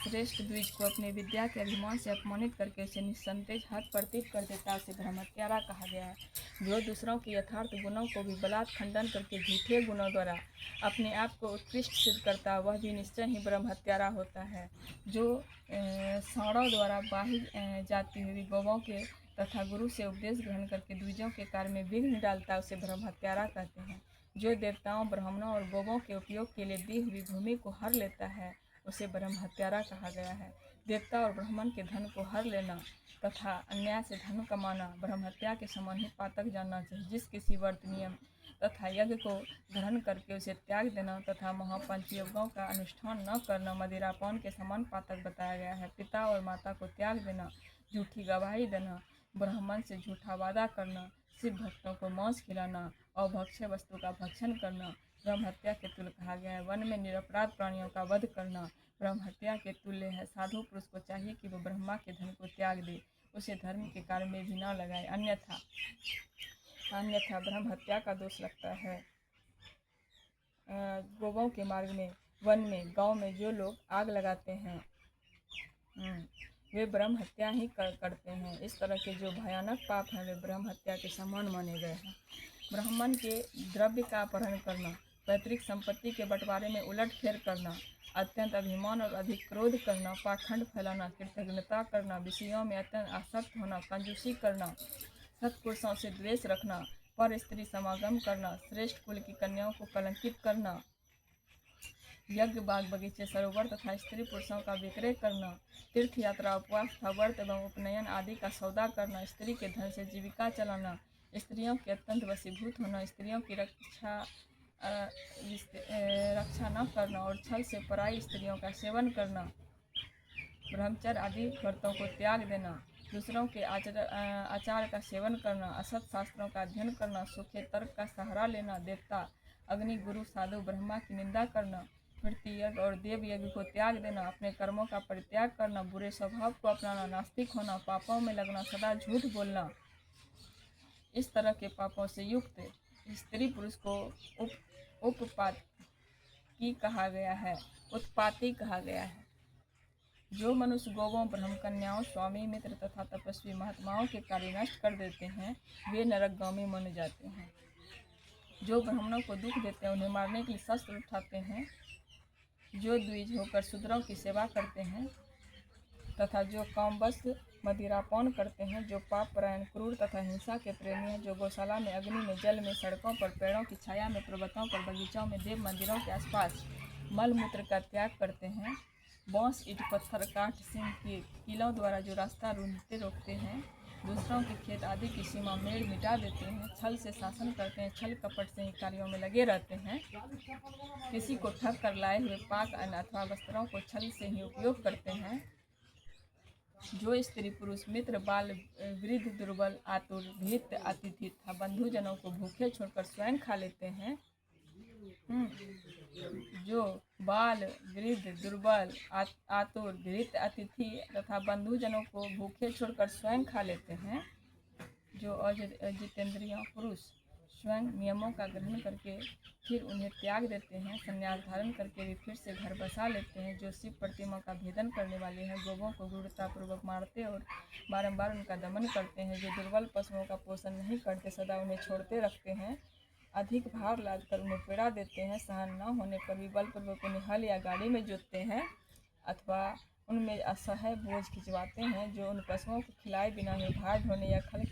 श्रेष्ठ द्विज को अपनी विद्या के अभिमान से अपमानित करके उसे निस्संदेह हद प्रतीत कर देता उसे ब्रह्मत्यारा कहा गया है। जो दूसरों के यथार्थ गुणों को भी बलात् खंडन करके झूठे गुणों द्वारा अपने आप को उत्कृष्ट सिद्ध करता वह भी निश्चय ही ब्रह्मत्यारा होता है। जो साड़ों द्वारा बाही जाती हुई गौवों के तथा गुरु से उपदेश ग्रहण करके द्विजों के कार्य में विघ्न डालता उसे ब्रह्मत्यारा कहते हैं। जो देवताओं ब्राह्मणों और गौवों के उपयोग के लिए दी हुई भूमि को हर लेता है उसे ब्रह्मत्यारा कहा गया है। देवता और ब्राह्मण के धन को हर लेना तथा अन्याय से धन कमाना ब्रह्महत्या के समान ही पातक जानना चाहिए। जिस किसी व्रत नियम तथा यज्ञ को ग्रहण करके उसे त्याग देना तथा महापंचयज्ञों का अनुष्ठान न करना मदिरापान के समान पातक बताया गया है। पिता और माता को त्याग देना, झूठी गवाही देना, ब्राह्मण से झूठा वादा करना, शिव भक्तों को मांस खिलाना और भक्ष्य वस्तु का भक्षण करना ब्रह्महत्या के तुल्य कहा गया है। वन में निरपराध प्राणियों का वध करना ब्रह्महत्या के तुल्य है। साधु पुरुष को चाहिए कि वह ब्रह्मा के धन को त्याग दे, उसे धर्म के कार्य में भी न लगाए, अन्यथा ब्रह्महत्या का दोष लगता है। गौवों के मार्ग में, वन में, गांव में जो लोग आग लगाते हैं वे ब्रह्म हत्या ही करते हैं। इस तरह के जो भयानक पाप हैं वे ब्रह्म हत्या के समान माने गए हैं। ब्राह्मण के द्रव्य का अपहरण करना, पैतृक संपत्ति के बंटवारे में उलटफेर करना, अत्यंत अभिमान और अधिक क्रोध करना, पाखंड फैलाना, कृतज्ञता करना, विषयों में अत्यंत आसक्त होना, कंजूसी करना, सत्पुरुषों से द्वेष रखना, पर स्त्री समागम करना, श्रेष्ठ कुल की कन्याओं को कलंकित करना, यज्ञ बाग बगीचे सरोवर तथा स्त्री पुरुषों का विक्रय करना, तीर्थ यात्रा उपवास तथा व्रत एवं उपनयन आदि का सौदा करना, स्त्री के धन से जीविका चलाना, स्त्रियों के अत्यंत वशीभूत होना, स्त्रियों की रक्षा न करना और छल से पराई स्त्रियों का सेवन करना, ब्रह्मचर्य आदि व्रतों को त्याग देना, दूसरों के आचार का सेवन करना, असत शास्त्रों का अध्ययन करना, सूखे तर्क का सहारा लेना, देवता अग्नि गुरु साधु ब्रह्मा की निंदा करना, मृत्यु यज्ञ और देव यज्ञ को त्याग देना, अपने कर्मों का परित्याग करना, बुरे स्वभाव को अपनाना, नास्तिक होना, पापों में लगना, सदा झूठ बोलना, इस तरह के पापों से युक्त स्त्री पुरुष को उत्पाती कहा गया है, उत्पाती कहा गया है। जो मनुष्य गौवों, ब्रह्म कन्याओं, स्वामी मित्र तथा तपस्वी महात्माओं के कार्य नष्ट कर देते हैं वे नरकगामी माने जाते हैं। जो ब्राह्मणों को दुख देते हैं, उन्हें मारने के लिए शस्त्र उठाते हैं, जो द्विज होकर शूद्रों की सेवा करते हैं तथा जो कामवश मदिरापान करते हैं, जो पाप परायण, क्रूर तथा हिंसा के प्रेमी हैं, जो गौशाला में, अग्नि में, जल में, सड़कों पर, पेड़ों की छाया में, पर्वतों पर, बगीचों में, देव मंदिरों के आसपास मल मूत्र का त्याग करते हैं, बांस, ईंट, पत्थर, काठ, सिंह के कीलों द्वारा जो रास्ता ढूंढते रोकते हैं, दूसरों के खेत आदि की सीमा मेड़ मिटा देते हैं, छल से शासन करते हैं, छल कपट से ही कार्यों में लगे रहते हैं, किसी को ठग कर लाए हुए पाक अन्न अथवा वस्त्रों को छल से ही उपयोग करते हैं, जो स्त्री पुरुष मित्र बाल वृद्ध दुर्बल आतुर भीत अतिथि तथा बंधुजनों को भूखे छोड़कर स्वयं खा लेते हैं, जो बाल वृद्ध दुर्बल आतुर भीत अतिथि तथा बंधुजनों को भूखे छोड़कर स्वयं खा लेते हैं, जो अजितेंद्रिय पुरुष स्वयं नियमों का ग्रहण करके फिर उन्हें त्याग देते हैं, संन्यास धारण करके भी फिर से घर बसा लेते हैं, जो शिव प्रतिमा का भेदन करने वाले हैं, गौवों को क्रूरतापूर्वक मारते और बारंबार उनका दमन करते हैं, जो दुर्बल पशुओं का पोषण नहीं करते, सदा उन्हें छोड़ते रखते हैं, अधिक भार लादकर उन्हें पीड़ा देते हैं, सहन न होने पर भी बलपूर्वक उन्हें हल या गाड़ी में जोतते हैं अथवा उनमें असह्य बोझ खिंचवाते हैं, जो उन पशुओं को खिलाए बिना ही भार ढोने या हल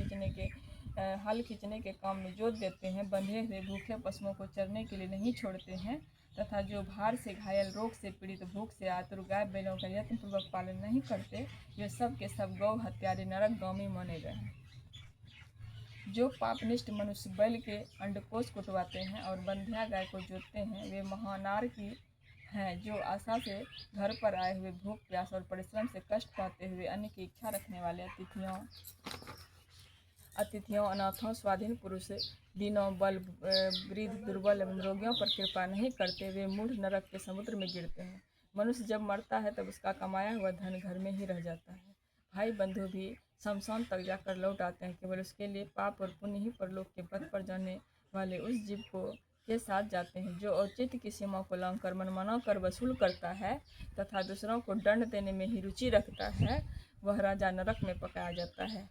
खींचने के काम में जोत देते हैं, बंधे हुए भूखे पशुओं को चरने के लिए नहीं छोड़ते हैं तथा जो भार से घायल, रोग से पीड़ित, भूख से आतुर गाय बैलों का यत्नपूर्वक पालन नहीं करते, वे सब के सब गौ हत्यारे नरकगामी माने गए हैं। जो पापनिष्ठ मनुष्य बैल के अंडकोश कुटवाते हैं और बंध्या गाय को जोतते हैं वे महानार की हैं, जो आशा से घर पर आए हुए भूख प्यास और परिश्रम से कष्ट पाते हुए अन्य की इच्छा रखने वाले अतिथियों, अनाथों, स्वाधीन पुरुष, दीनों, बल वृद्ध, दुर्बल एवं रोगियों पर कृपा नहीं करते, वे मूढ़ नरक के समुद्र में गिरते हैं। मनुष्य जब मरता है तब उसका कमाया हुआ धन घर में ही रह जाता है। भाई बंधु भी शमशान तक जाकर लौट आते हैं, केवल उसके लिए पाप और पुण्य ही परलोक के पथ पर जाने वाले उस जीव को के साथ जाते हैं। जो औचित्य की सीमा को लांघ कर मनमाना कर वसूल करता है तथा दूसरों को दंड देने में ही रुचि रखता है, वह राजा नरक में पकाया जाता है।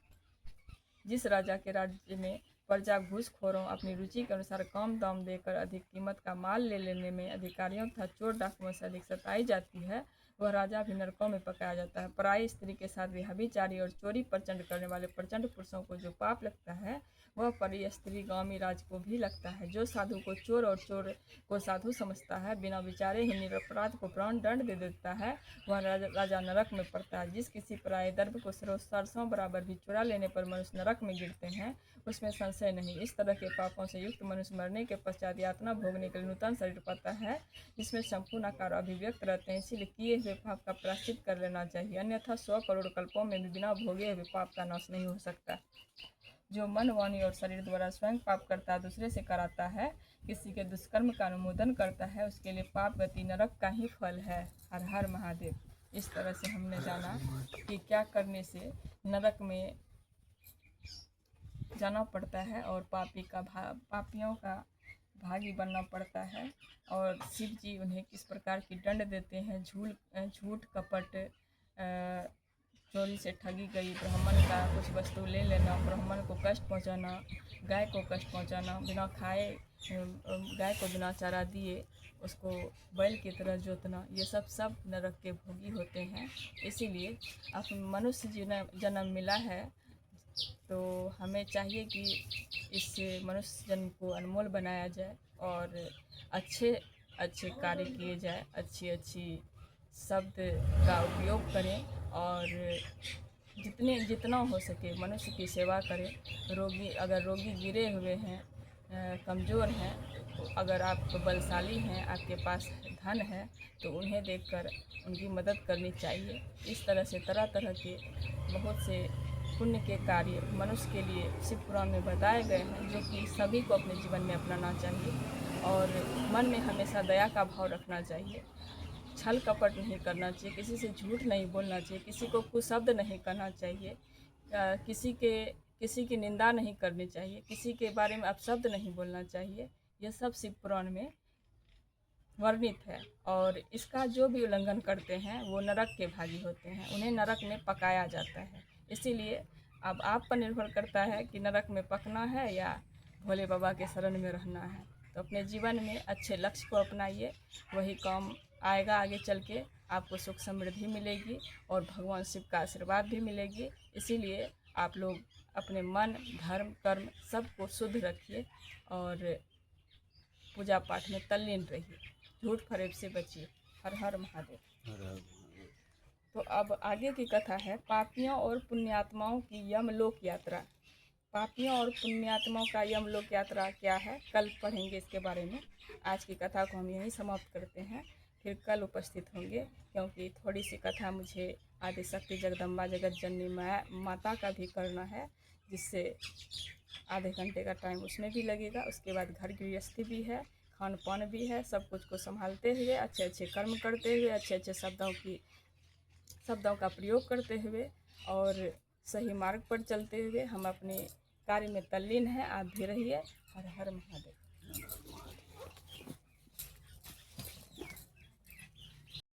जिस राजा के राज्य में प्रजा घूसखोरों अपनी रुचि के अनुसार कम दाम देकर अधिक कीमत का माल ले लेने में अधिकारियों तथा चोर डाकुओं से अधिक सताई जाती है, वह राजा भी नरकों में पकाया जाता है। पराई स्त्री के साथ व्यभिचारी और चोरी प्रचंड करने वाले प्रचंड पुरुषों को जो पाप लगता है, वह परी स्त्री गामी राज को भी लगता है। जो साधु को चोर और चोर को साधु समझता है, बिना विचारे ही निरपराध को प्राण दंड दे देता है, वह राजा नरक में पड़ता है। जिस किसी पराये द्रव्य को सरसों बराबर भी चुरा लेने पर मनुष्य नरक में गिरते हैं, उसमें संशय नहीं। इस तरह के पापों से युक्त मनुष्य मरने के पश्चात यातना भोगने के लिए नूतन शरीर पाता है, जिसमें संपूर्ण आकार अभिव्यक्त रहते हैं। इसीलिए किए हुए पाप का प्रायश्चित कर लेना चाहिए, अन्यथा 100 करोड़ कल्पों में भी बिना भोगे हुए पाप का नाश नहीं हो सकता। जो मन, वाणी और शरीर द्वारा स्वयं पाप करता है, दूसरे से कराता है, किसी के दुष्कर्म का अनुमोदन करता है, उसके लिए पाप गति नरक का ही फल है। हर हर महादेव। इस तरह से हमने जाना कि क्या करने से नरक में जाना पड़ता है और पापियों का भागी बनना पड़ता है, और शिव जी उन्हें किस प्रकार की दंड देते हैं। झूठ कपट, चोरी से ठगी गई, ब्राह्मण का कुछ वस्तु ले लेना, ब्राह्मण को कष्ट पहुंचाना, गाय को कष्ट पहुंचाना, बिना खाए गाय को बिना चारा दिए उसको बैल की तरह जोतना, ये सब नरक के भोगी होते हैं। इसीलिए अब मनुष्य जन्म मिला है तो हमें चाहिए कि इससे मनुष्य जन्म को अनमोल बनाया जाए और अच्छे अच्छे कार्य किए जाए, अच्छी शब्द का उपयोग करें और जितना हो सके मनुष्य की सेवा करें। अगर रोगी गिरे हुए हैं, कमज़ोर हैं, तो अगर आप बलशाली हैं, आपके पास धन है, तो उन्हें देखकर उनकी मदद करनी चाहिए। इस तरह से तरह तरह के बहुत से पुण्य के कार्य मनुष्य के लिए शिव पुराण में बताए गए हैं, जो कि सभी को अपने जीवन में अपनाना चाहिए और मन में हमेशा दया का भाव रखना चाहिए। छल कपट नहीं करना चाहिए, किसी से झूठ नहीं बोलना चाहिए, किसी को कुशब्द नहीं कहना चाहिए, किसी की निंदा नहीं करनी चाहिए, किसी के बारे में अपशब्द नहीं बोलना चाहिए। यह सब शिव पुराण में वर्णित है और इसका जो भी उल्लंघन करते हैं वो नरक के भागी होते हैं, उन्हें नरक में पकाया जाता है। इसीलिए अब आप पर निर्भर करता है कि नरक में पकना है या भोले बाबा के शरण में रहना है। तो अपने जीवन में अच्छे लक्ष्य को अपनाइए, वही काम आएगा आगे चल के, आपको सुख समृद्धि मिलेगी और भगवान शिव का आशीर्वाद भी मिलेगी। इसीलिए आप लोग अपने मन, धर्म, कर्म सबको शुद्ध रखिए और पूजा पाठ में तल्लीन रहिए, झूठ फरेब से बचिए। हर हर महादेव। तो अब आगे की कथा है पापियों और पुण्यात्माओं की यमलोक यात्रा। पापियों और पुण्यात्माओं का यमलोक यात्रा क्या है, कल पढ़ेंगे इसके बारे में। आज की कथा को हम यहीं समाप्त करते हैं, फिर कल उपस्थित होंगे, क्योंकि थोड़ी सी कथा मुझे आदिशक्ति जगदम्बा जगत जननी माता का भी करना है, जिससे आधे घंटे का टाइम उसमें भी लगेगा। उसके बाद घर गृहस्थी भी है, खान पान भी है, सब कुछ को संभालते हुए, अच्छे अच्छे कर्म करते हुए, अच्छे अच्छे शब्दों का प्रयोग करते हुए और सही मार्ग पर चलते हुए हम अपने कार्य में तल्लीन हैं। आप भी रहिए। हर हर महादेव।